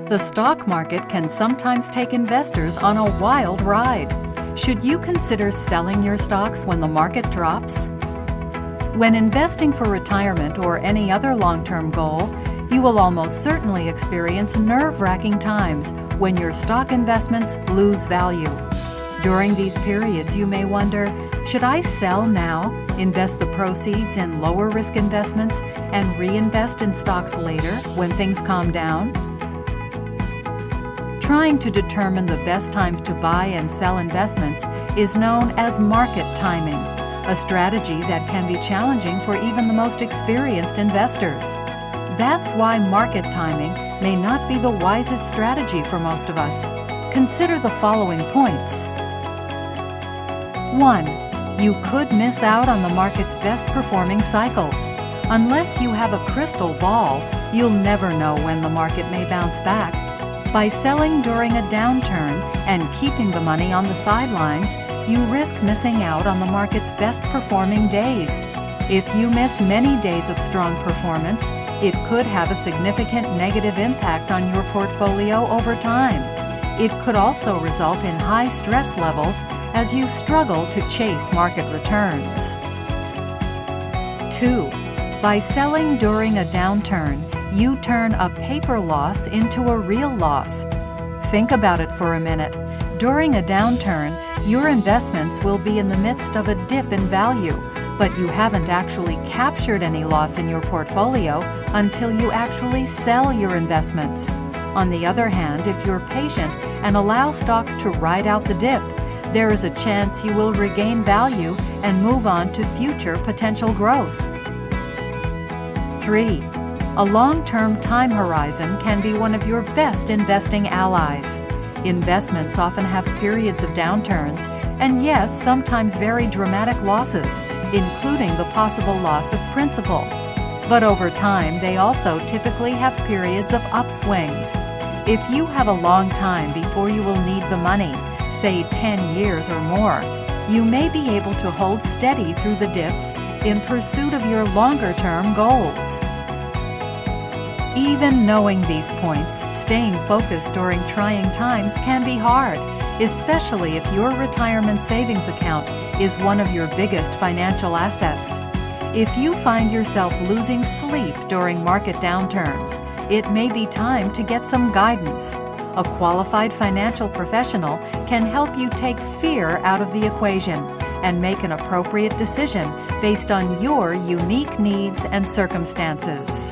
The stock market can sometimes take investors on a wild ride. Should you consider selling your stocks when the market drops? When investing for retirement or any other long-term goal, you will almost certainly experience nerve-wracking times when your stock investments lose value. During these periods, you may wonder, should I sell now, invest the proceeds in lower-risk investments, and reinvest in stocks later when things calm down? Trying to determine the best times to buy and sell investments is known as market timing, a strategy that can be challenging for even the most experienced investors. That's why market timing may not be the wisest strategy for most of us. Consider the following points. 1. You could miss out on the market's best performing cycles. Unless you have a crystal ball, you'll never know when the market may bounce back. By selling during a downturn and keeping the money on the sidelines, you risk missing out on the market's best performing days. If you miss many days of strong performance, it could have a significant negative impact on your portfolio over time. It could also result in high stress levels as you struggle to chase market returns. 2. By selling during a downturn, you turn a paper loss into a real loss. Think about it for a minute. During a downturn, your investments will be in the midst of a dip in value, but you haven't actually captured any loss in your portfolio until you actually sell your investments. On the other hand, if you're patient and allow stocks to ride out the dip, there is a chance you will regain value and move on to future potential growth. 3. A long-term time horizon can be one of your best investing allies. Investments often have periods of downturns, and yes, sometimes very dramatic losses, including the possible loss of principal. But over time, they also typically have periods of upswings. If you have a long time before you will need the money, say 10 years or more, you may be able to hold steady through the dips in pursuit of your longer-term goals. Even knowing these points, staying focused during trying times can be hard, especially if your retirement savings account is one of your biggest financial assets. If you find yourself losing sleep during market downturns, it may be time to get some guidance. A qualified financial professional can help you take fear out of the equation and make an appropriate decision based on your unique needs and circumstances.